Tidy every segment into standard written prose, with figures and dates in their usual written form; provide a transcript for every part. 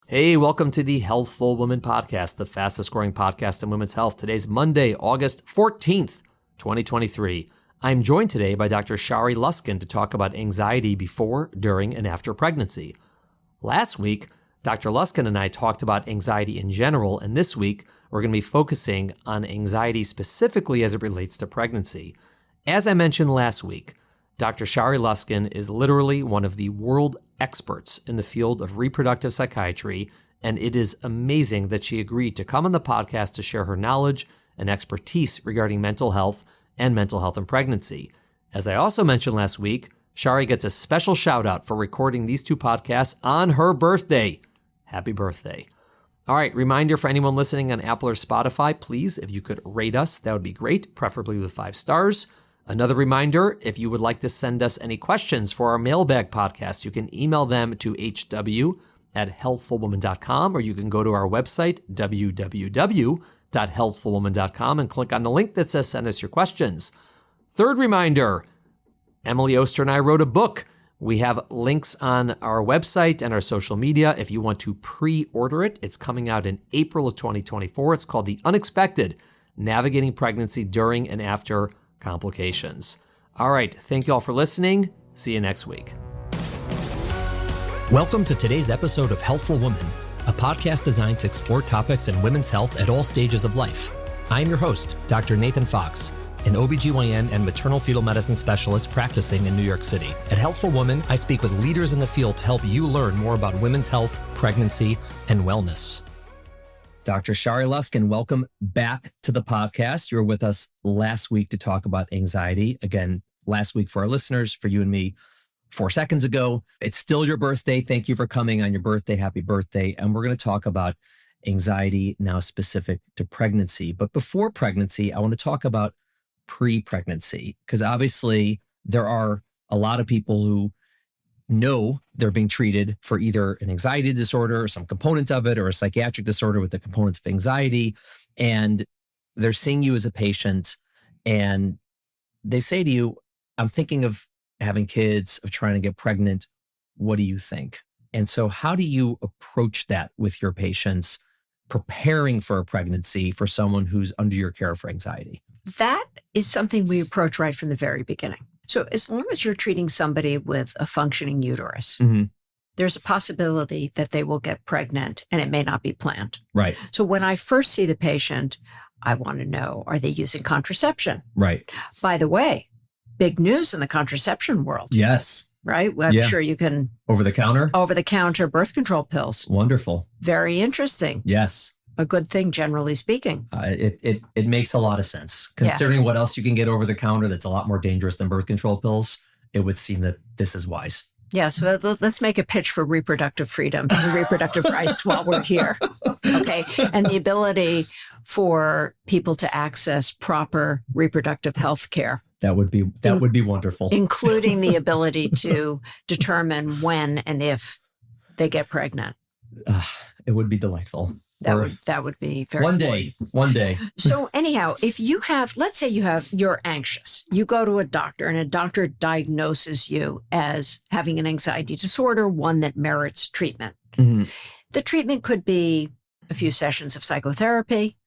Hey, welcome to the Healthful Woman Podcast, the fastest growing podcast in women's health. Today's Monday, August 14th, 2023. I'm joined today by Dr. Shari Lusskin to talk about anxiety before, during, and after pregnancy. Last week, Dr. Lusskin and I talked about anxiety in general, and this week, we're going to be focusing on anxiety specifically as it relates to pregnancy. As I mentioned last week, Dr. Shari Lusskin is literally one of the world experts in the field of reproductive psychiatry, and it is amazing that she agreed to come on the podcast to share her knowledge and expertise regarding mental health and mental health in pregnancy. As I also mentioned last week, Shari gets a special shout out for recording these two podcasts on her birthday. Happy birthday. All right, reminder for anyone listening on Apple or Spotify, please, if you could rate us, that would be great, preferably with 5 stars. Another reminder, if you would like to send us any questions for our mailbag podcast, you can email them to hw@healthfulwoman.com, or you can go to our website, www.healthfulwoman.com, and click on the link that says send us your questions. Third reminder, Emily Oster and I wrote a book. We have links on our website and our social media. If you want to pre-order it, it's coming out in April of 2024. It's called The Unexpected, Navigating Pregnancy During and After Complications. All right. Thank you all for listening. See you next week. Welcome to today's episode of Healthful Woman, a podcast designed to explore topics in women's health at all stages of life. I'm your host, Dr. Nathan Fox, an OB-GYN and maternal fetal medicine specialist practicing in New York City. At Healthful Woman, I speak with leaders in the field to help you learn more about women's health, pregnancy, and wellness. Dr. Shari Lusskin, welcome back to the podcast. You were with us last week to talk about anxiety. Again, last week for our listeners, for you and me, 4 seconds ago. It's still your birthday. Thank you for coming on your birthday. Happy birthday. And we're going to talk about anxiety now specific to pregnancy. But before pregnancy, I want to talk about pre-pregnancy, because obviously there are a lot of people who know they're being treated for either an anxiety disorder or some component of it, or a psychiatric disorder with the components of anxiety. And they're seeing you as a patient and they say to you, I'm thinking of having kids, of trying to get pregnant. What do you think? And so how do you approach that with your patients preparing for a pregnancy for someone who's under your care for anxiety? That is something we approach right from the very beginning. So as long as you're treating somebody with a functioning uterus, there's a possibility that they will get pregnant and it may not be planned. Right. So when I first see the patient, I want to know, are they using contraception? Right. By the way, big news in the contraception world. Yes. Right? I'm sure you can. Over-the-counter birth control pills. Wonderful. Very interesting. Yes. A good thing, generally speaking. It makes a lot of sense. Considering what else you can get over the counter that's a lot more dangerous than birth control pills, it would seem that this is wise. Yeah, so let's make a pitch for reproductive freedom and reproductive rights while we're here. Okay, and the ability for people to access proper reproductive health care. That would be wonderful. Including the ability to determine when and if they get pregnant. It would be delightful. That would be very important. One day. So anyhow, if you have, let's say you're anxious, you go to a doctor and a doctor diagnoses you as having an anxiety disorder, one that merits treatment. Mm-hmm. The treatment could be a few sessions of psychotherapy,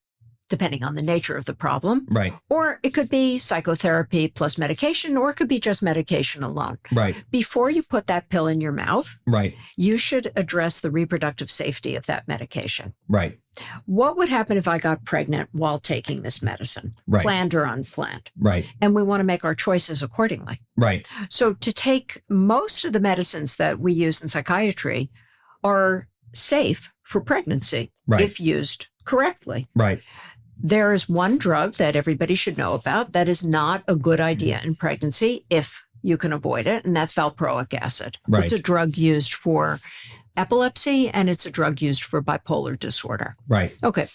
depending on the nature of the problem. Right. Or it could be psychotherapy plus medication, or it could be just medication alone. Right. Before you put that pill in your mouth, right, you should address the reproductive safety of that medication. Right. What would happen if I got pregnant while taking this medicine? Right. Planned or unplanned? Right. And we want to make our choices accordingly. Right. So to take most of the medicines that we use in psychiatry are safe for pregnancy, right, if used correctly. Right. There is one drug that everybody should know about that is not a good idea in pregnancy if you can avoid it, and that's valproic acid. Right. It's a drug used for epilepsy, and it's a drug used for bipolar disorder. Right. Okay.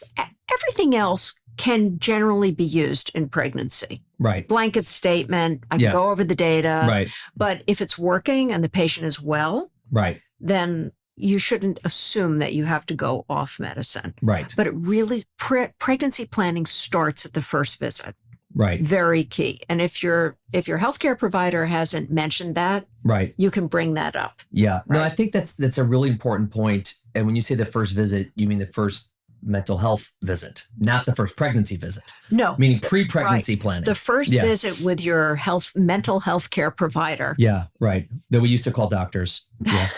Everything else can generally be used in pregnancy. Right. Blanket statement, I can go over the data. Right. But if it's working and the patient is well, right, then you shouldn't assume that you have to go off medicine. Right. But it really, pregnancy planning starts at the first visit. Right. Very key. And if your healthcare provider hasn't mentioned that, right, you can bring that up. Yeah. Right? No, I think that's a really important point. And when you say the first visit, you mean the first mental health visit, not the first pregnancy visit. No. Meaning pre-pregnancy planning. The first visit with your mental health care provider. Yeah, right. That we used to call doctors. Yeah.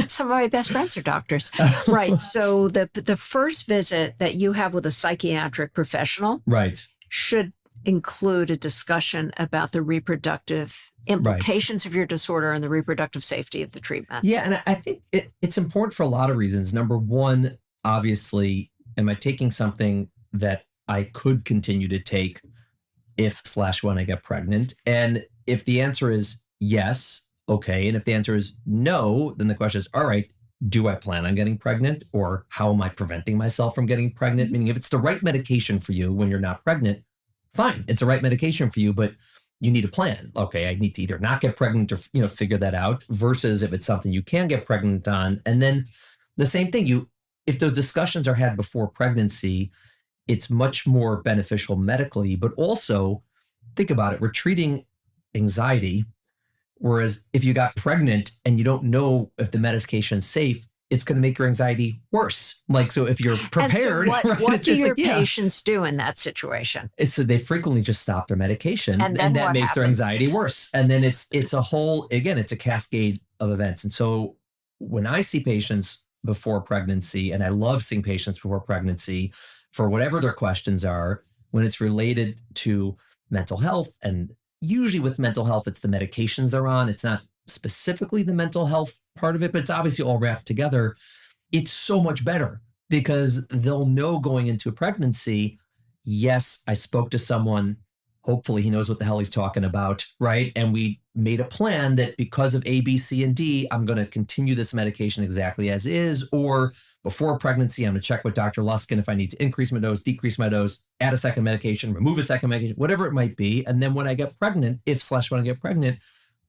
Some of my best friends are doctors. Right. So the first visit that you have with a psychiatric professional should include a discussion about the reproductive implications of your disorder and the reproductive safety of the treatment. Yeah. And I think it's important for a lot of reasons. Number one, obviously, am I taking something that I could continue to take if/when I get pregnant? And if the answer is yes, okay. And if the answer is no, then the question is, all right, do I plan on getting pregnant, or how am I preventing myself from getting pregnant? Meaning if it's the right medication for you when you're not pregnant, fine, it's the right medication for you, but you need a plan. Okay, I need to either not get pregnant or, figure that out, versus if it's something you can get pregnant on. And then the same thing, if those discussions are had before pregnancy, it's much more beneficial medically, but also think about it, we're treating anxiety. Whereas if you got pregnant and you don't know if the medication's safe, it's going to make your anxiety worse. So if you're prepared, and so what do your patients do in that situation? So they frequently just stop their medication, and that makes their anxiety worse. And then it's a cascade of events. And so when I see patients before pregnancy, and I love seeing patients before pregnancy for whatever their questions are, when it's related to mental health, and usually with mental health, it's the medications they're on. It's not specifically the mental health part of it, but it's obviously all wrapped together. It's so much better because they'll know going into a pregnancy, yes, I spoke to someone, hopefully he knows what the hell he's talking about, right? And we made a plan that because of A, B, C, and D, I'm going to continue this medication exactly as is, or before pregnancy, I'm going to check with Dr. Lusskin if I need to increase my dose, decrease my dose, add a second medication, remove a second medication, whatever it might be. And then when I get pregnant, when I get pregnant,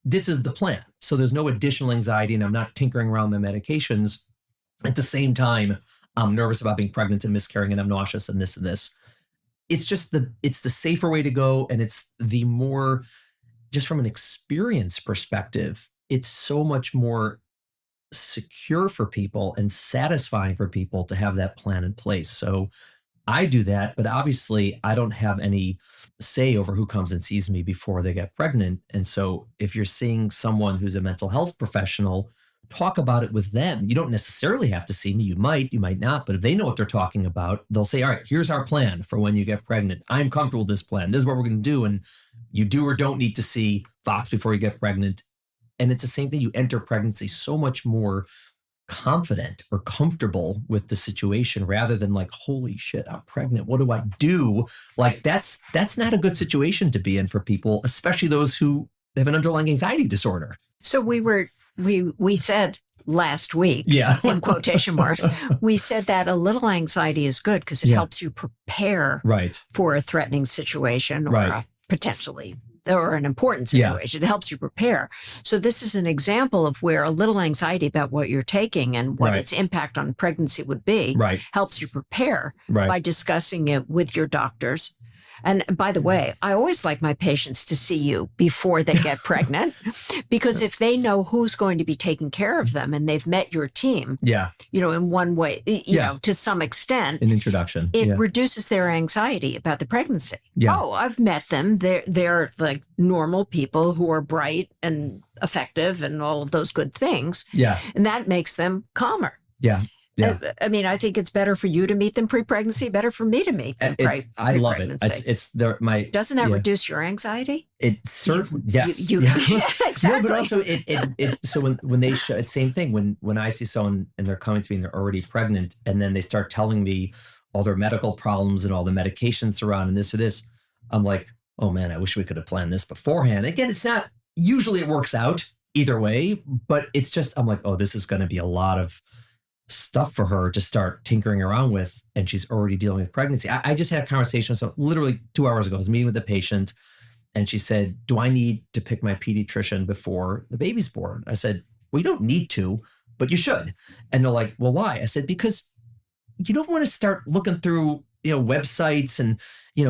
this is the plan. So there's no additional anxiety and I'm not tinkering around my medications. At the same time, I'm nervous about being pregnant and miscarrying and I'm nauseous and this and this. It's just it's the safer way to go. And it's the more, just from an experience perspective, it's so much more secure for people and satisfying for people to have that plan in place. So I do that, but obviously I don't have any say over who comes and sees me before they get pregnant. And so if you're seeing someone who's a mental health professional, talk about it with them. You don't necessarily have to see me. You might not, but if they know what they're talking about, they'll say, all right, here's our plan for when you get pregnant. I'm comfortable with this plan. This is what we're going to do. And you do or don't need to see Fox before you get pregnant. And it's the same thing. You enter pregnancy so much more confident or comfortable with the situation rather than like, holy shit, I'm pregnant. What do I do? Like that's not a good situation to be in for people, especially those who have an underlying anxiety disorder. So we said last week, in quotation marks, we said that a little anxiety is good because it helps you prepare for a threatening situation or a potentially or an important situation. It helps you prepare. So this is an example of where a little anxiety about what you're taking and what its impact on pregnancy would be helps you prepare by discussing it with your doctors. And by the way, I always like my patients to see you before they get pregnant, because if they know who's going to be taking care of them and they've met your team, in one way, you know, to some extent, an introduction, it reduces their anxiety about the pregnancy. Oh, I've met them. They're like normal people who are bright and effective and all of those good things. And that makes them calmer. I mean, I think it's better for you to meet them pre-pregnancy, better for me to meet them pre-pregnancy. I love it. Doesn't that reduce your anxiety? It certainly, yes. Exactly. No, but also so when they show, it's same thing. When I see someone and they're coming to me and they're already pregnant and then they start telling me all their medical problems and all the medications they're on and this or this, I'm like, oh man, I wish we could have planned this beforehand. Again, it's not, usually it works out either way, but it's just, I'm like, oh, this is going to be a lot of stuff for her to start tinkering around with, and she's already dealing with pregnancy. I just had a conversation with someone literally 2 hours ago. I was meeting with a patient and she said, do I need to pick my pediatrician before the baby's born? I said, well, you don't need to, but you should. And they're like, well, why? I said, because you don't want to start looking through, websites and,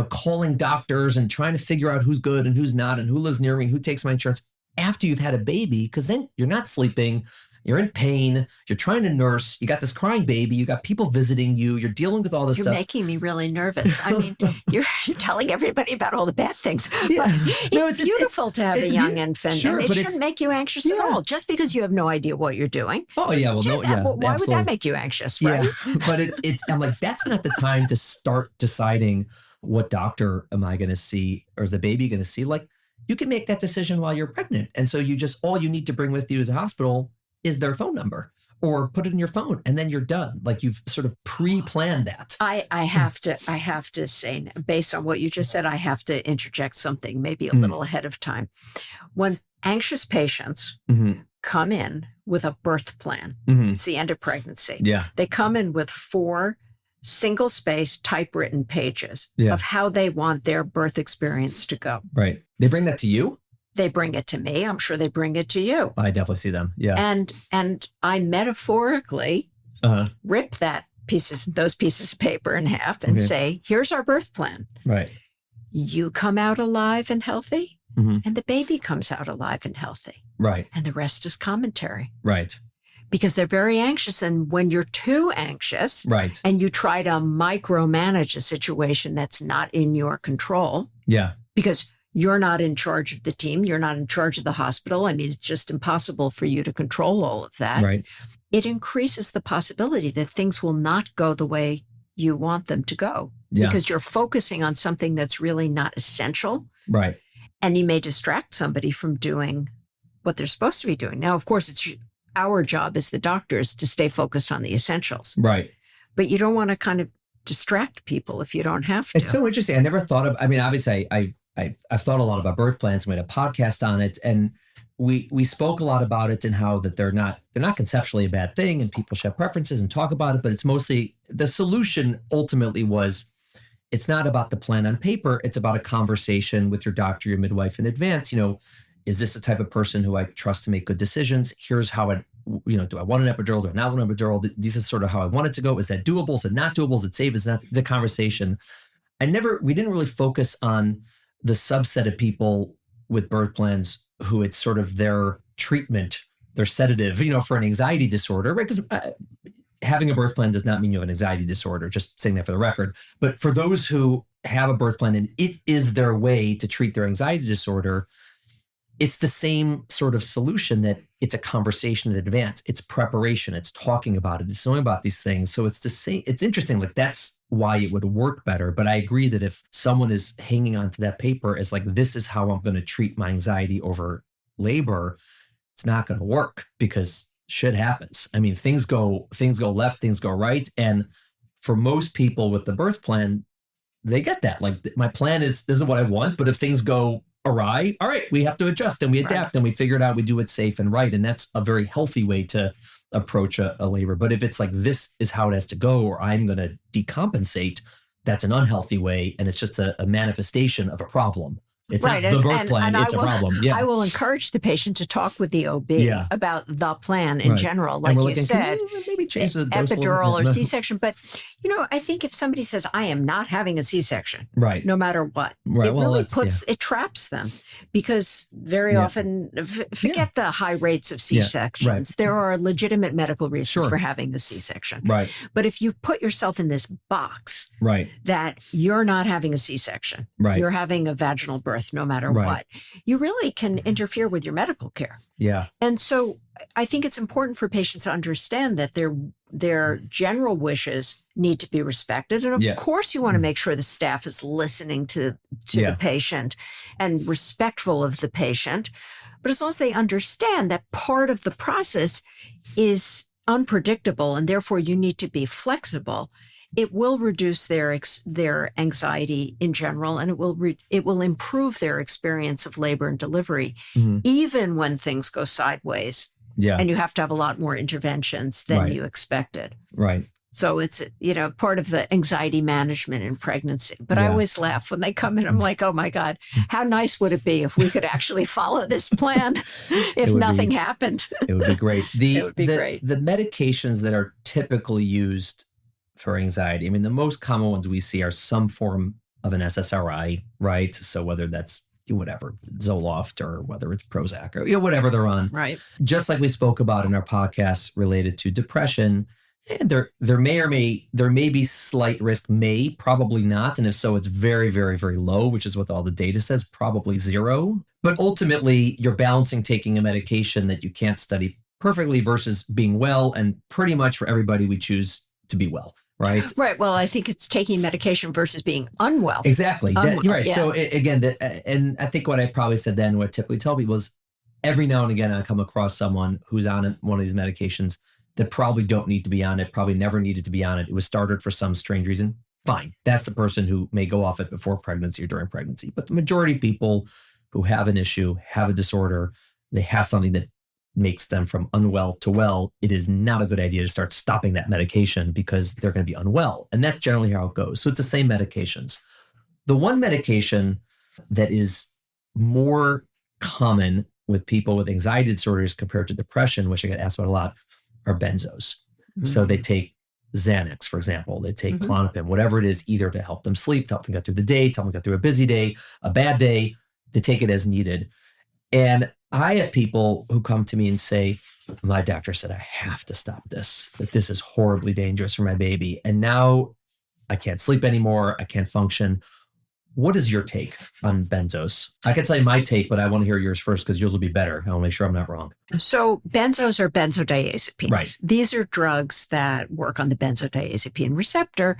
calling doctors and trying to figure out who's good and who's not and who lives near me and who takes my insurance after you've had a baby, because then you're not sleeping. You're in pain. You're trying to nurse. You got this crying baby. You got people visiting you. You're dealing with all this You're stuff. making me really nervous. I mean, you're telling everybody about all the bad things. Yeah. But it's beautiful to have a young infant. Sure, and it shouldn't make you anxious at all. Just because you have no idea what you're doing. Oh, yeah. Well, no, yeah. Why absolutely. would that make you anxious, right? Yeah. But I'm like, that's not the time to start deciding what doctor am I going to see or is the baby going to see? Like, you can make that decision while you're pregnant. And so all you need to bring with you as a hospital is their phone number or put it in your phone and then you're done. Like you've sort of pre-planned that. I have to say, based on what you just said, I have to interject something maybe a little ahead of time. When anxious patients come in with a birth plan, it's the end of pregnancy. Yeah. They come in with 4 single-space typewritten pages of how they want their birth experience to go. Right. They bring that to you? They bring it to me. I'm sure they bring it to you. I definitely see them. Yeah. And I metaphorically rip those pieces of paper in half and say, here's our birth plan. Right. You come out alive and healthy, and the baby comes out alive and healthy. Right. And the rest is commentary. Right. Because they're very anxious. And when you're too anxious and you try to micromanage a situation that's not in your control, because you're not in charge of the team, you're not in charge of the hospital. I mean, it's just impossible for you to control all of that. Right. It increases the possibility that things will not go the way you want them to go. Yeah. Because you're focusing on something that's really not essential. Right. And you may distract somebody from doing what they're supposed to be doing. Now, of course, it's our job as the doctors to stay focused on the essentials. Right. But you don't want to kind of distract people if you don't have to. It's so interesting. I never thought of, I mean, obviously I've thought a lot about birth plans. We had a podcast on it and we spoke a lot about it and how that they're not conceptually a bad thing and people should have preferences and talk about it, but it's mostly the solution ultimately was it's not about the plan on paper. It's about a conversation with your doctor, your midwife in advance. Is this the type of person who I trust to make good decisions? Here's how do I want an epidural? Do I not want an epidural? This is sort of how I want it to go. Is that doable? Is it not doable? Is it safe? Is it not? It's a conversation. We didn't really focus on the subset of people with birth plans who it's sort of their treatment, their sedative, for an anxiety disorder, right? Because having a birth plan does not mean you have an anxiety disorder, just saying that for the record. But for those who have a birth plan and it is their way to treat their anxiety disorder, it's the same sort of solution that it's a conversation in advance. It's preparation. It's talking about it. It's knowing about these things. So it's the same. It's interesting. Like that's why it would work better. But I agree that if someone is hanging on to that paper as like, this is how I'm going to treat my anxiety over labor, it's not going to work because shit happens. I mean, things go left, things go right. And for most people with the birth plan, they get that. Like my plan is, this is what I want. But if things go awry, all right, we have to adjust and we adapt and we figure it out. We do it safe and right. And that's a very healthy way to approach a labor. But if it's like, this is how it has to go, or I'm going to decompensate, that's an unhealthy way. And it's just a manifestation of a problem. It's not the birth plan, it's a problem. Yeah. I will encourage the patient to talk with the OB about the plan in general. Like you said, maybe change the dose epidural or C-section. But, I think if somebody says, I am not having a C-section, no matter what, it really it traps them because very often, forget the high rates of C-sections. Right. There are legitimate medical reasons for having a C-section. Right. But if you put yourself in this box that you're not having a C-section, you're having a vaginal birth, no matter what, you really can interfere with your medical care. Yeah. And so I think it's important for patients to understand that their general wishes need to be respected. And of course, you want to make sure the staff is listening to the patient and respectful of the patient. But as long as they understand that part of the process is unpredictable and therefore you need to be flexible, it will reduce their anxiety in general, and it will improve their experience of labor and delivery, even when things go sideways. Yeah, and you have to have a lot more interventions than you expected. Right. So it's part of the anxiety management in pregnancy. But I always laugh when they come in. I'm like, oh my God, how nice would it be if we could actually follow this plan? If nothing happened, it would be great. It would be great. The medications that are typically used for anxiety, I mean, the most common ones we see are some form of an SSRI, right? So whether that's whatever, Zoloft or whether it's Prozac or whatever they're on. Right. Just like we spoke about in our podcast related to depression, and there may be slight risk, probably not. And if so, it's very, very, very low, which is what all the data says, probably zero. But ultimately, you're balancing taking a medication that you can't study perfectly versus being well. And pretty much for everybody, we choose to be well. Right. Right. Well, I think it's taking medication versus being unwell. Exactly. Right. Yeah. So again, and I think what I probably said then, what I typically tell people is every now and again, I come across someone who's on one of these medications that probably don't need to be on it, probably never needed to be on it. It was started for some strange reason. Fine. That's the person who may go off it before pregnancy or during pregnancy. But the majority of people who have an issue, have a disorder, they have something that makes them from unwell to well, it is not a good idea to start stopping that medication because they're going to be unwell. And that's generally how it goes. So it's the same medications. The one medication that is more common with people with anxiety disorders compared to depression, which I get asked about a lot, are benzos. Mm-hmm. So they take Xanax, for example. They take Klonopin, whatever it is, either to help them sleep, to help them get through the day, to help them get through a busy day, a bad day. They take it as needed. And I have people who come to me and say, my doctor said I have to stop this, that this is horribly dangerous for my baby. And now I can't sleep anymore. I can't function. What is your take on benzos? I can tell you my take, but I want to hear yours first because yours will be better. I want to make sure I'm not wrong. So benzos are benzodiazepines. Right. These are drugs that work on the benzodiazepine receptor,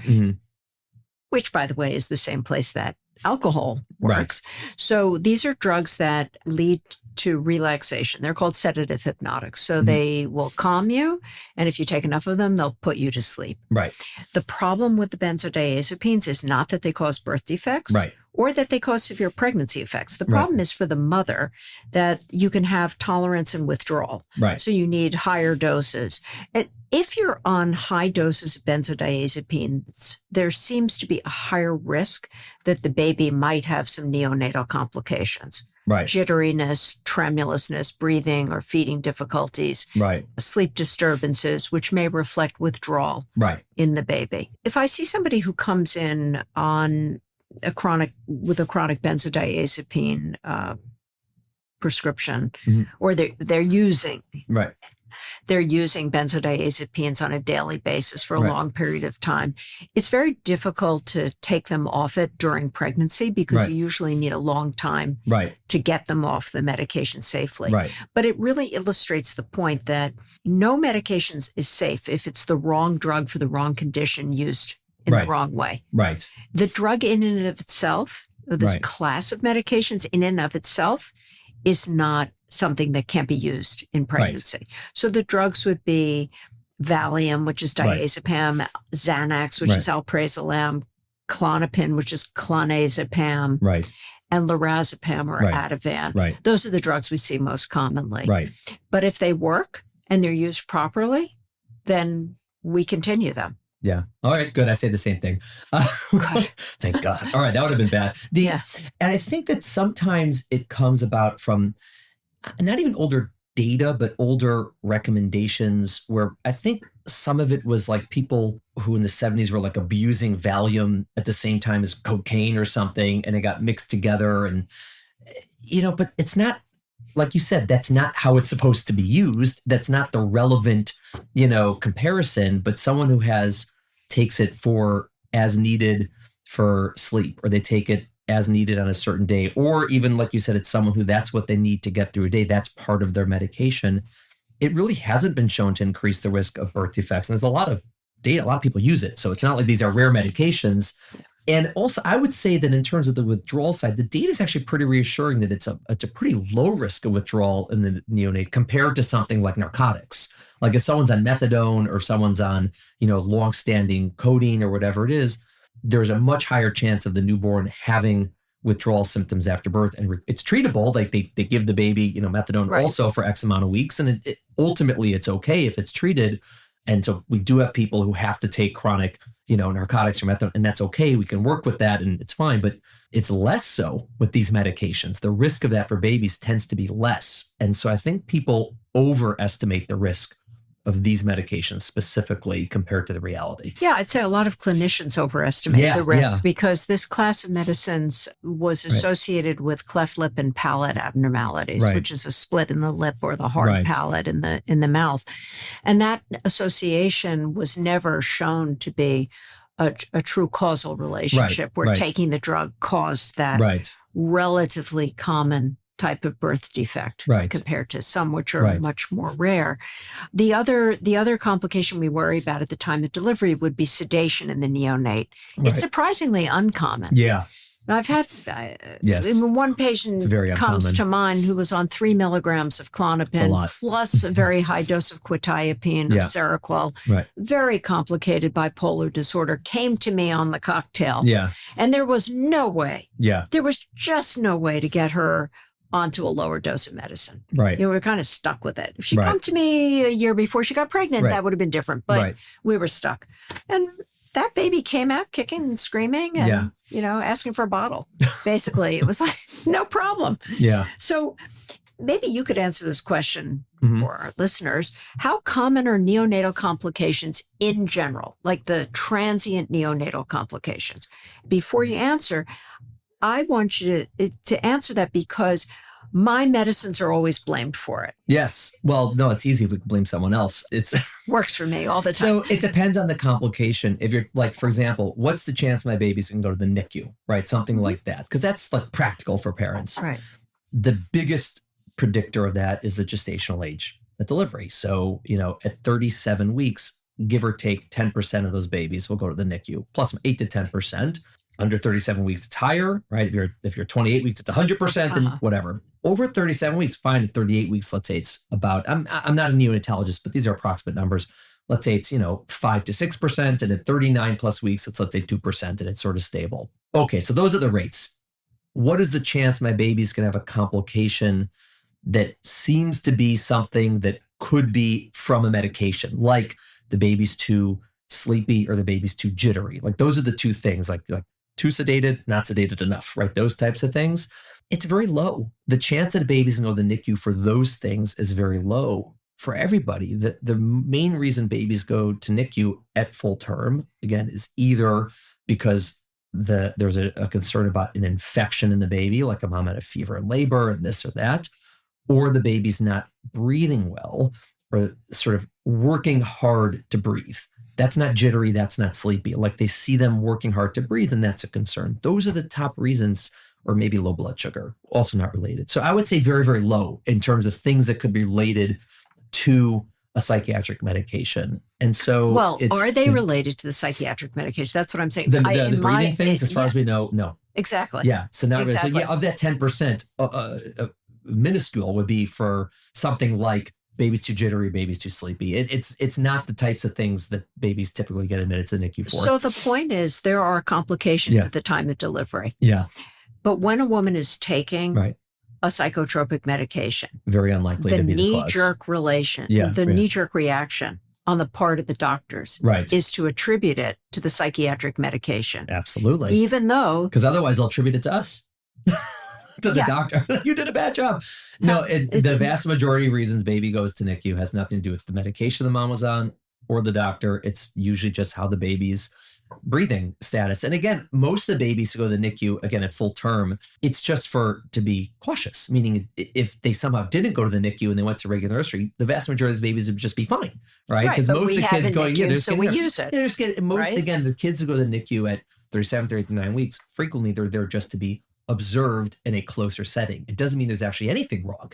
which, by the way, is the same place that alcohol works. Right. So these are drugs that lead to relaxation. They're called sedative hypnotics. So they will calm you. And if you take enough of them, they'll put you to sleep. Right. The problem with the benzodiazepines is not that they cause birth defects. Right. Or that they cause severe pregnancy effects. The problem is for the mother that you can have tolerance and withdrawal. Right. So you need higher doses. And if you're on high doses of benzodiazepines, there seems to be a higher risk that the baby might have some neonatal complications. Right. Jitteriness, tremulousness, breathing or feeding difficulties. Right. Sleep disturbances, which may reflect withdrawal in the baby. If I see somebody who comes in on a chronic benzodiazepine prescription, or they're using benzodiazepines on a daily basis for a long period of time. It's very difficult to take them off it during pregnancy because you usually need a long time to get them off the medication safely. Right. But it really illustrates the point that no medications is safe if it's the wrong drug for the wrong condition used in the wrong way. Right. The drug in and of itself, or this class of medications in and of itself, is not something that can be used in pregnancy. Right. So the drugs would be Valium, which is diazepam, Xanax, which is alprazolam, Klonopin, which is clonazepam, and lorazepam or Ativan. Right. Those are the drugs we see most commonly. Right. But if they work and they're used properly, then we continue them. Yeah. All right. Good. I say the same thing. Thank God. All right. That would have been bad. And I think that sometimes it comes about from not even older data, but older recommendations where I think some of it was like people who in the 70s were like abusing Valium at the same time as cocaine or something, and it got mixed together. And, but it's not, like you said, that's not how it's supposed to be used. That's not the relevant, comparison, but someone who takes it for as needed for sleep, or they take it as needed on a certain day, or even like you said, it's someone who that's what they need to get through a day. That's part of their medication. It really hasn't been shown to increase the risk of birth defects. And there's a lot of data, a lot of people use it. So it's not like these are rare medications. And also I would say that in terms of the withdrawal side, the data is actually pretty reassuring that it's a pretty low risk of withdrawal in the neonate compared to something like narcotics. Like if someone's on methadone or if someone's on, long-standing codeine or whatever it is, there's a much higher chance of the newborn having withdrawal symptoms after birth. And it's treatable. Like they give the baby, methadone also for X amount of weeks. And ultimately it's okay if it's treated. And so we do have people who have to take chronic, narcotics or methadone, and that's okay. We can work with that and it's fine. But it's less so with these medications. The risk of that for babies tends to be less. And so I think people overestimate the risk these medications specifically compared to the reality? Yeah, I'd say a lot of clinicians overestimate the risk because this class of medicines was associated with cleft lip and palate abnormalities, which is a split in the lip or the hard palate in the mouth. And that association was never shown to be a true causal relationship where taking the drug caused that relatively common type of birth defect compared to some which are much more rare. The other complication we worry about at the time of delivery would be sedation in the neonate. It's surprisingly uncommon. Yeah. I've had one patient comes to mind who was on 3 milligrams of Klonopin plus a very high dose of quetiapine or Seroquel. Very complicated bipolar disorder. Came to me on the cocktail. Yeah. And there was no way. Yeah. There was just no way to get her onto a lower dose of medicine. Right. You know, we were kind of stuck with it. If she'd come to me a year before she got pregnant, that would have been different. But we were stuck. And that baby came out kicking and screaming and, you know, asking for a bottle. Basically, it was like, no problem. Yeah. So maybe you could answer this question for our listeners. How common are neonatal complications in general, like the transient neonatal complications? Before you answer, I want you to answer that because my medicines are always blamed for it. Yes. Well, no, it's easy if we can blame someone else. It's works for me all the time. So it depends on the complication. If you're like, for example, what's the chance my baby's going to go to the NICU, right? Something like that. Because that's like practical for parents. Right. The biggest predictor of that is the gestational age at delivery. So, you know, at 37 weeks, give or take 10% of those babies will go to the NICU, plus 8 to 10%. Under 37 weeks, it's higher, right? If you're 28 weeks, it's 100% and whatever. Over 37 weeks, fine. At 38 weeks, let's say it's about, I'm not a neonatologist, but these are approximate numbers. Let's say it's, 5 to 6%. And at 39 plus weeks, let's say 2% and it's sort of stable. Okay, so those are the rates. What is the chance my baby's going to have a complication that seems to be something that could be from a medication, like the baby's too sleepy or the baby's too jittery? Like those are the two things, like too sedated, not sedated enough, right? Those types of things. It's very low. The chance that a baby's going to go to the NICU for those things is very low for everybody. The main reason babies go to NICU at full term, again, is either because there's a concern about an infection in the baby, like a mom had a fever in labor and this or that, or the baby's not breathing well or sort of working hard to breathe. That's not jittery. That's not sleepy. Like they see them working hard to breathe, and that's a concern. Those are the top reasons, or maybe low blood sugar, also not related. So I would say very, very low in terms of things that could be related to a psychiatric medication. And so are they related to the psychiatric medication? That's what I'm saying. The breathing things, as far as we know, no. Exactly. Yeah. So now, so of that 10%, minuscule would be for something like baby's too jittery, baby's too sleepy. It's not the types of things that babies typically get admitted to the NICU for. So the point is there are complications at the time of delivery. Yeah. But when a woman is taking a psychotropic medication, very unlikely to be the cause. The knee-jerk reaction on the part of the doctors is to attribute it to the psychiatric medication. Absolutely. Even though... Because otherwise they'll attribute it to us. To the doctor. You did a bad job. No, the vast majority of reasons baby goes to NICU has nothing to do with the medication the mom was on or the doctor. It's usually just how the baby's breathing status. And again, most of the babies who go to the NICU, again, at full term, it's just to be cautious, meaning if they somehow didn't go to the NICU and they went to regular nursery, the vast majority of the babies would just be fine, right? Because most of the kids going, so we use it. Again, the kids who go to the NICU at 37, 39 weeks, frequently they're there just to be observed in a closer setting. It doesn't mean there's actually anything wrong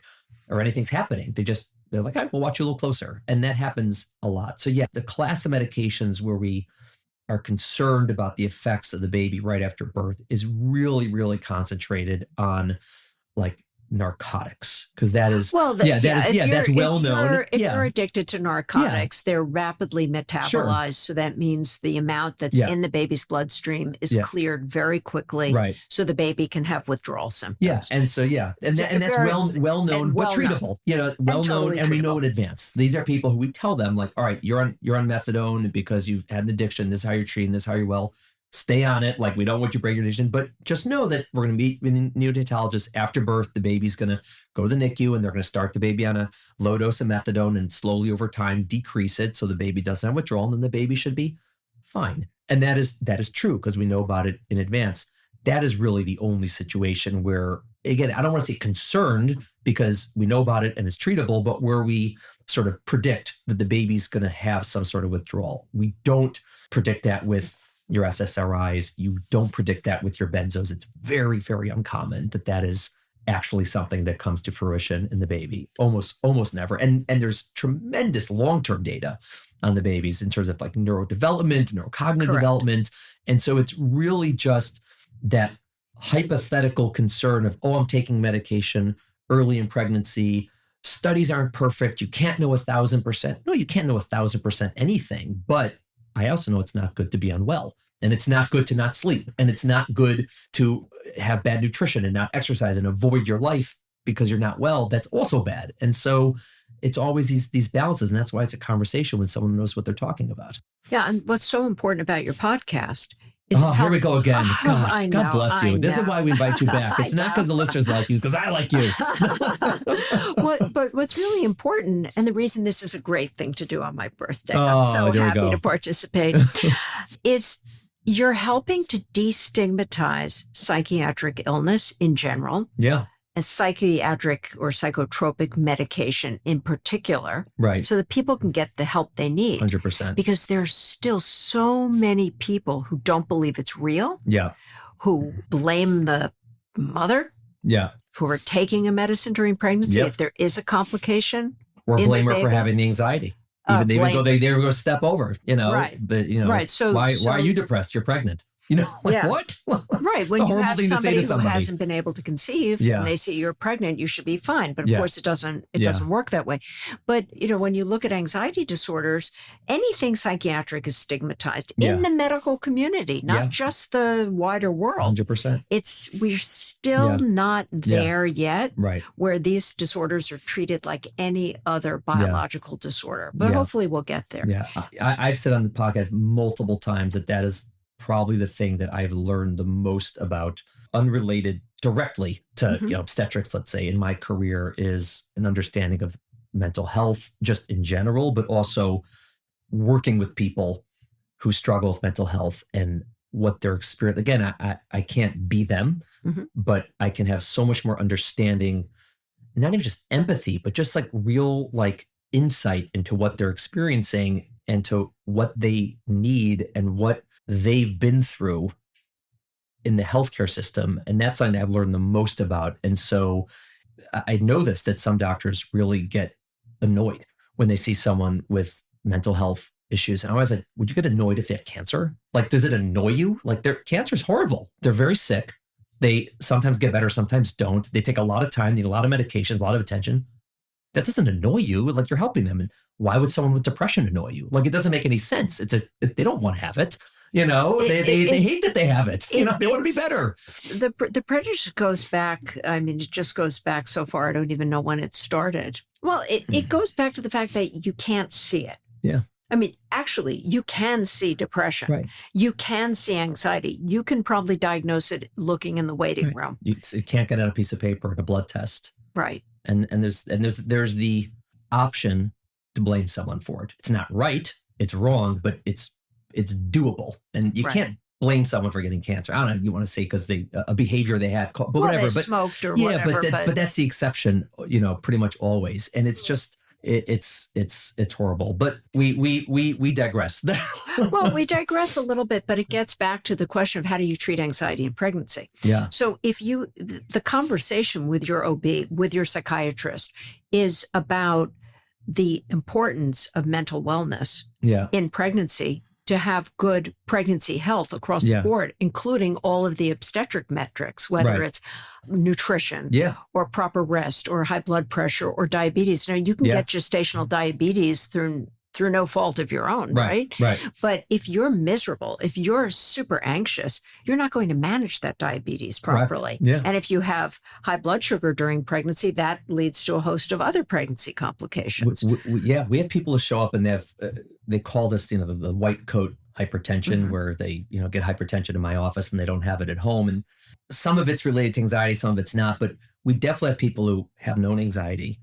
or anything's happening. They're like, all right, we'll watch you a little closer. And that happens a lot. So yeah, the class of medications where we are concerned about the effects of the baby right after birth is really, really concentrated on like narcotics, because that is that's well known. If you're addicted to narcotics, they're rapidly metabolized, so that means the amount that's in the baby's bloodstream is cleared very quickly, so the baby can have withdrawal symptoms. Yeah, and so and that's well known, but treatable. Well known, and we know in advance. These are people who we tell them like, all right, you're on methadone because you've had an addiction. This is how you're treating. This is how you're well. stay on it. Like, we don't want you to break your decision, but just know that we're going to meet with the neonatologist after birth. The baby's going to go to the NICU and they're going to start the baby on a low dose of methadone and slowly over time decrease it so the baby doesn't have withdrawal, and then the baby should be fine. And that is true because we know about it in advance. That is really the only situation where, again, I don't want to say concerned because we know about it and it's treatable, but where we sort of predict that the baby's going to have some sort of withdrawal. We don't predict that with your SSRIs. You don't predict that with your benzos. It's very, very uncommon that is actually something that comes to fruition in the baby. Almost never. And there's tremendous long-term data on the babies in terms of like neurodevelopment, neurocognitive development. And so it's really just that hypothetical concern of, I'm taking medication early in pregnancy. Studies aren't perfect. You can't know 1,000%. No, you can't know 1,000% anything, but I also know it's not good to be unwell, and it's not good to not sleep, and it's not good to have bad nutrition and not exercise and avoid your life because you're not well. That's also bad. And so it's always these balances, and that's why it's a conversation when someone knows what they're talking about. Yeah, and what's so important about your podcast is here we go again. God bless you. This is why we invite you back. It's not because the listeners like you, it's because I like you. But what's really important, and the reason this is a great thing to do on my birthday, I'm so happy to participate, is you're helping to destigmatize psychiatric illness in general. Yeah. And psychiatric or psychotropic medication in particular. Right. So that people can get the help they need. 100%. Because there's still so many people who don't believe it's real. Yeah. Who blame the mother. Yeah. Who are taking a medicine during pregnancy if there is a complication. Or blame her for having the anxiety. Even though they go a step over, Right. But, right. So why are you depressed? You're pregnant. What? Right. When you have somebody who hasn't been able to conceive and they say you're pregnant, you should be fine. But of course it doesn't work that way. But, when you look at anxiety disorders, anything psychiatric is stigmatized in the medical community, not just the wider world. 100%. We're still not there yet, right, where these disorders are treated like any other biological disorder. But hopefully we'll get there. Yeah. I've said on the podcast multiple times that is probably the thing that I've learned the most about, unrelated directly to obstetrics, let's say, in my career, is an understanding of mental health just in general, but also working with people who struggle with mental health and what their experience. Again, I can't be them, but I can have so much more understanding, not even just empathy, but just like real insight into what they're experiencing and to what they need and what they've been through in the healthcare system. And that's something I've learned the most about. And so I know that some doctors really get annoyed when they see someone with mental health issues. And I was like, would you get annoyed if they had cancer? Does it annoy you? Their cancer is horrible. They're very sick. They sometimes get better, sometimes don't. They take a lot of time, need a lot of medications, a lot of attention. That doesn't annoy you. You're helping them. And why would someone with depression annoy you? It doesn't make any sense. They don't want to have it. They hate that they have it. They want to be better. The prejudice goes back. I mean, it just goes back so far. I don't even know when it started. Well, it goes back to the fact that you can't see it. Yeah. I mean, actually, you can see depression. Right. You can see anxiety. You can probably diagnose it looking in the waiting room. It can't get on a piece of paper and a blood test. Right. And there's the option to blame someone for it. It's not right. It's wrong, but it's doable. And you can't blame someone for getting cancer. I don't know, you want to say because a behavior they had, but whatever. They smoked or whatever. But that's the exception, pretty much always. And it's just, it's horrible. But we digress. Well, we digress a little bit, but it gets back to the question of how do you treat anxiety in pregnancy? Yeah. So the conversation with your OB, with your psychiatrist, is about the importance of mental wellness in pregnancy, to have good pregnancy health across the board, including all of the obstetric metrics, whether it's nutrition or proper rest or high blood pressure or diabetes. Now, you can get gestational diabetes through no fault of your own, right? Right. But if you're miserable, if you're super anxious, you're not going to manage that diabetes properly. Yeah. And if you have high blood sugar during pregnancy, that leads to a host of other pregnancy complications. We have people who show up and they call this, the white coat hypertension where they, get hypertension in my office and they don't have it at home. And some of it's related to anxiety, some of it's not, but we definitely have people who have known anxiety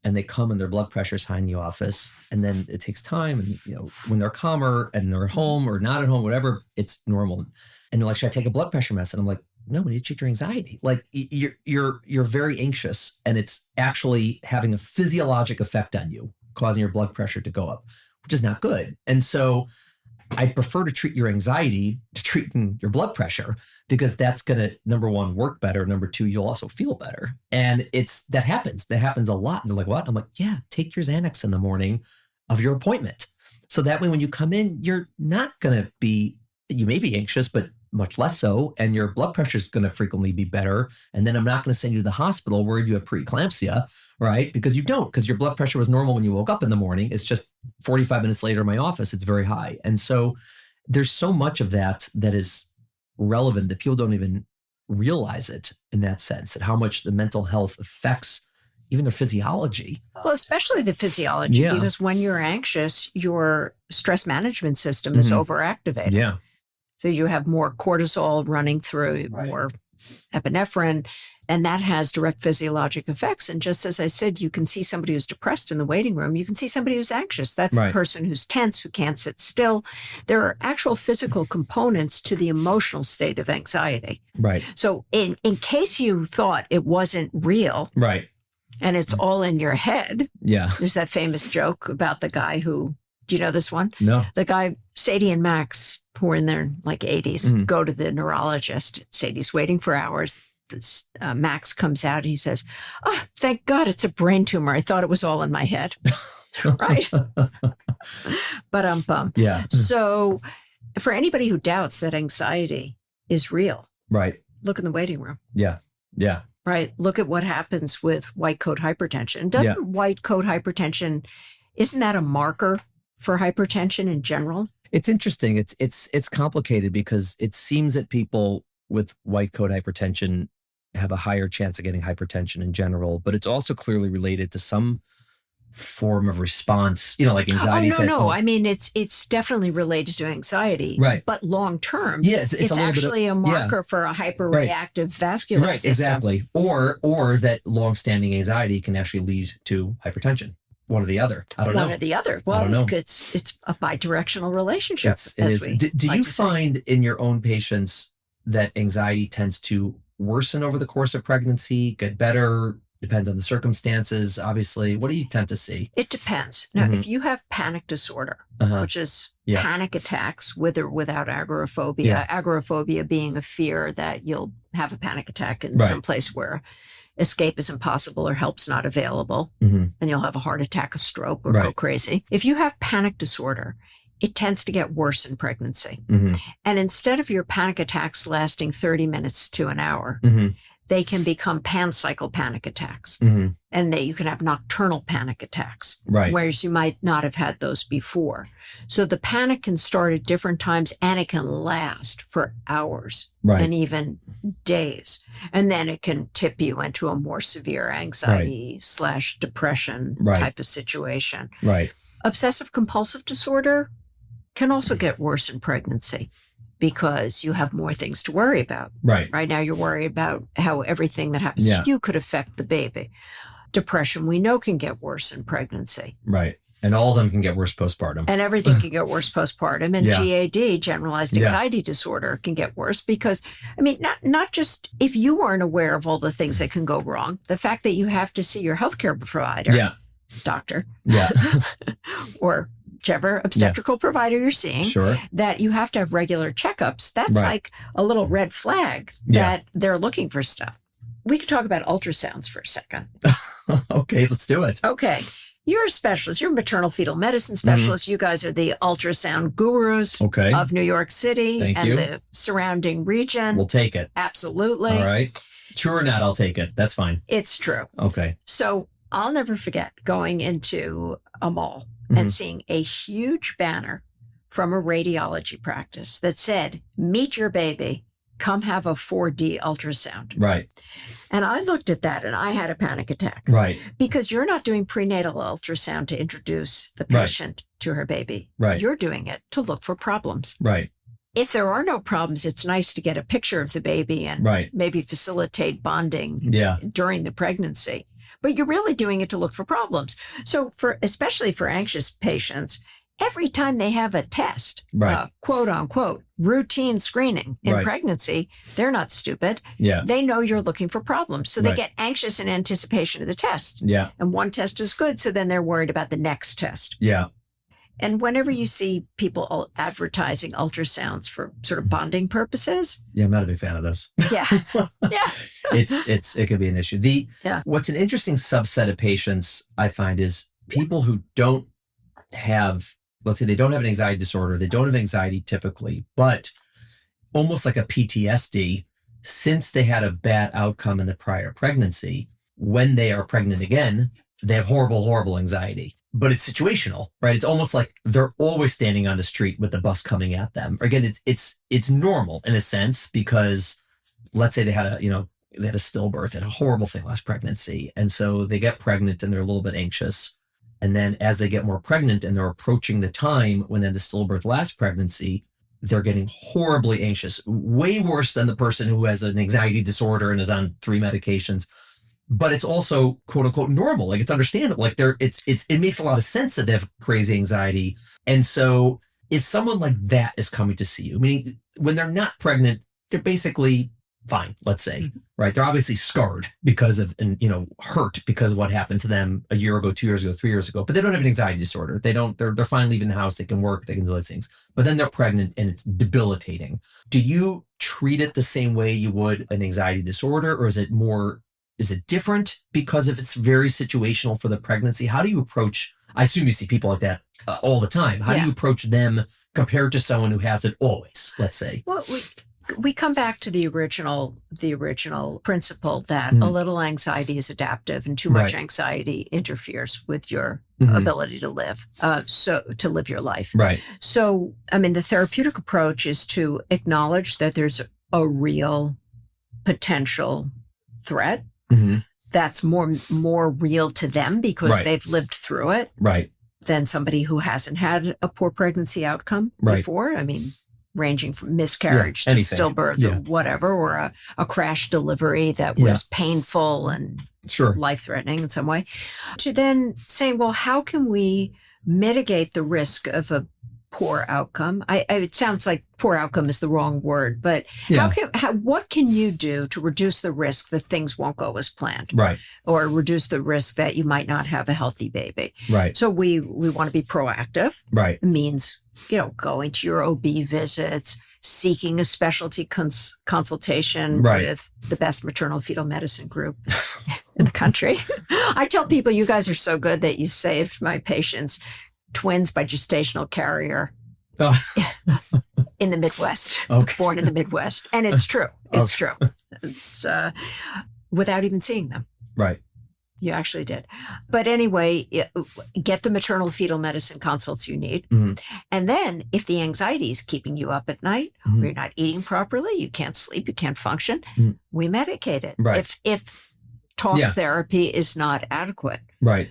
and they come and their blood pressure is high in the office. And then it takes time. And, when they're calmer and they're at home or not at home, whatever, it's normal. And they're like, should I take a blood pressure medicine? I'm like, no, we need to treat your anxiety. Like you're very anxious and it's actually having a physiologic effect on you, causing your blood pressure to go up, which is not good. And so I prefer to treat your anxiety to treating your blood pressure because that's going to, number one, work better. Number two, you'll also feel better. And that happens a lot. And they're like, what? I'm like, yeah, take your Xanax in the morning of your appointment. So that way, when you come in, you're not going to you may be anxious, but much less so. And your blood pressure is going to frequently be better. And then I'm not going to send you to the hospital worried you have preeclampsia, right? Because you don't, because your blood pressure was normal when you woke up in the morning. It's just 45 minutes later in my office, it's very high. And so there's so much of that is relevant that people don't even realize it in that sense, and how much the mental health affects even their physiology. Well, especially the physiology, because when you're anxious, your stress management system is overactivated. Yeah. So you have more cortisol running through, more epinephrine, and that has direct physiologic effects. And just as I said, you can see somebody who's depressed in the waiting room. You can see somebody who's anxious. That's the person who's tense, who can't sit still. There are actual physical components to the emotional state of anxiety. Right. So in case you thought it wasn't real, and it's all in your head, there's that famous joke about the guy who, do you know this one? No. The guy, Sadie and Max, who are in their 80s, go to the neurologist. Sadie's waiting for hours. Max comes out. He says, "Oh, thank God it's a brain tumor. I thought it was all in my head." Right? But Yeah. So for anybody who doubts that anxiety is real, look in the waiting room. Yeah. Yeah. Right. Look at what happens with white coat hypertension. Doesn't white coat hypertension, isn't that a marker for hypertension in general? It's interesting. It's complicated because it seems that people with white coat hypertension have a higher chance of getting hypertension in general, but it's also clearly related to some form of response, like anxiety. No. I mean, it's definitely related to anxiety, but long term, it's actually a marker for a hyperreactive vascular system. Exactly. Or that long-standing anxiety can actually lead to hypertension. One or the other. I don't know. One or the other. Well, I don't know. It's a bidirectional relationship. Do you find in your own patients that anxiety tends to worsen over the course of pregnancy, get better? Depends on the circumstances, obviously. What do you tend to see? It depends. Now, if you have panic disorder, which is panic attacks with or without agoraphobia, agoraphobia being a fear that you'll have a panic attack in some place where escape is impossible or help's not available, and you'll have a heart attack, a stroke, or go crazy. If you have panic disorder, it tends to get worse in pregnancy. And instead of your panic attacks lasting 30 minutes to an hour, they can become pancycle panic attacks. And you can have nocturnal panic attacks, whereas you might not have had those before. So the panic can start at different times and it can last for hours and even days. And then it can tip you into a more severe anxiety / depression type of situation. Obsessive compulsive disorder can also get worse in pregnancy, because you have more things to worry about. Right now, you're worried about how everything that happens to you could affect the baby. Depression, we know, can get worse in pregnancy. And all of them can get worse postpartum. And everything can get worse postpartum. And GAD, generalized anxiety disorder, can get worse because, I mean, not just if you weren't aware of all the things that can go wrong, the fact that you have to see your healthcare provider, doctor, or whichever obstetrical provider you're seeing, that you have to have regular checkups. That's like a little red flag that they're looking for stuff. We could talk about ultrasounds for a second. Okay, let's do it. Okay. You're a specialist. You're a maternal fetal medicine specialist. You guys are the ultrasound gurus of New York City the surrounding region. We'll take it. Absolutely. All right. True or not, I'll take it. That's fine. It's true. Okay. So I'll never forget going into a mall and seeing a huge banner from a radiology practice that said, "Meet your baby come have a 4D ultrasound. Right. And I looked at that and I had a panic attack. Right. Because you're not doing prenatal ultrasound to introduce the patient to her baby. Right. You're doing it to look for problems. Right. If there are no problems, it's nice to get a picture of the baby and maybe facilitate bonding during the pregnancy. But you're really doing it to look for problems. So especially for anxious patients, every time they have a test, quote unquote, routine screening in pregnancy, they're not stupid. Yeah. They know you're looking for problems. So they get anxious in anticipation of the test. Yeah. And one test is good. So then they're worried about the next test. Yeah. And whenever you see people advertising ultrasounds for sort of bonding purposes. Yeah, I'm not a big fan of those. Yeah. Yeah. It could be an issue. What's an interesting subset of patients I find is people who don't have, let's say they don't have an anxiety disorder, they don't have anxiety typically, but almost like a PTSD, since they had a bad outcome in the prior pregnancy, when they are pregnant again, they have horrible, horrible anxiety. But it's situational, right? It's almost like they're always standing on the street with the bus coming at them. Again, it's normal in a sense because let's say they had a stillbirth and a horrible thing last pregnancy. And so they get pregnant and they're a little bit anxious. And then as they get more pregnant and they're approaching the time when then the stillbirth last pregnancy, they're getting horribly anxious, way worse than the person who has an anxiety disorder and is on 3 medications. But it's also quote unquote normal. Like it's understandable. Like it makes a lot of sense that they have crazy anxiety. And so if someone like that is coming to see you, meaning when they're not pregnant, they're basically fine, let's say, right? They're obviously scarred because of, and hurt because of what happened to them a year ago, 2 years ago, 3 years ago, but they don't have an anxiety disorder. They're fine leaving the house. They can work, they can do those things, but then they're pregnant and it's debilitating. Do you treat it the same way you would an anxiety disorder, or is it different because if it's very situational for the pregnancy? How do you approach, I assume you see people like that all the time. How do you approach them compared to someone who has it always, let's say? Well, we come back to the original principle that a little anxiety is adaptive and too much anxiety interferes with your ability to live, to live your life. Right. So, I mean, the therapeutic approach is to acknowledge that there's a real potential threat. Mm-hmm. That's more real to them because they've lived through it than somebody who hasn't had a poor pregnancy outcome before. I mean, ranging from miscarriage to stillbirth or whatever, or a crash delivery that was painful and life-threatening in some way. To then saying, well, how can we mitigate the risk of a poor outcome? It sounds like poor outcome is the wrong word, but what can you do to reduce the risk that things won't go as planned, or reduce the risk that you might not have a healthy baby? So we want to be proactive. It means going to your OB visits, seeking a specialty consultation with the best maternal fetal medicine group in the country. I tell people, you guys are so good that you saved my patients twins by gestational carrier in the Midwest, born in the Midwest. And it's true. It's true. It's without even seeing them. You actually did. But anyway, get the maternal fetal medicine consults you need. And then if the anxiety is keeping you up at night, or you're not eating properly, you can't sleep, you can't function, we medicate it. If talk therapy is not adequate.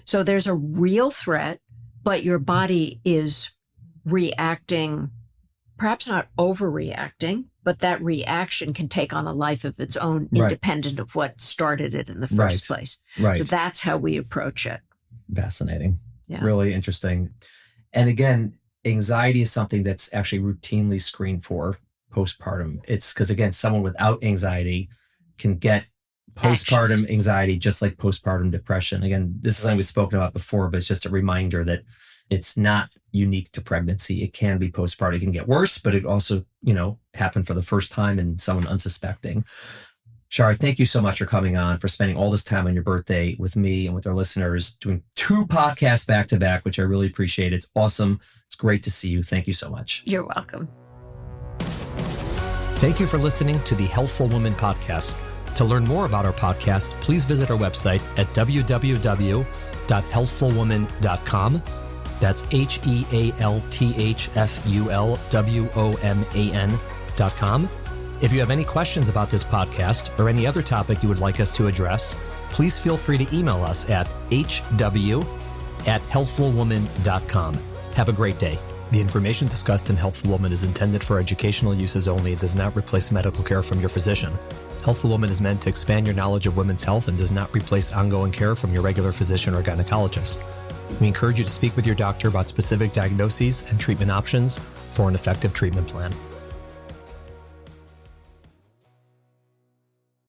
So there's a real threat, but your body is reacting, perhaps not overreacting, but that reaction can take on a life of its own, independent of what started it in the first place. So that's how we approach it. Fascinating. Really interesting. And again, anxiety is something that's actually routinely screened for postpartum. It's because, again, someone without anxiety can get postpartum anxiety, just like postpartum depression. Again, this is something we've spoken about before, but it's just a reminder that it's not unique to pregnancy. It can be postpartum. It can get worse, but it also, happen for the first time in someone unsuspecting. Shari, thank you so much for coming on, for spending all this time on your birthday with me and with our listeners, doing 2 podcasts back to back, which I really appreciate. It's awesome. It's great to see you. Thank you so much. You're welcome. Thank you for listening to the Healthful Woman podcast. To learn more about our podcast, please visit our website at www.healthfulwoman.com. That's HealthfulWoman.com. If you have any questions about this podcast or any other topic you would like us to address, please feel free to email us at hw@healthfulwoman.com. Have a great day. The information discussed in Healthful Woman is intended for educational uses only and does not replace medical care from your physician. Healthful Woman is meant to expand your knowledge of women's health and does not replace ongoing care from your regular physician or gynecologist. We encourage you to speak with your doctor about specific diagnoses and treatment options for an effective treatment plan.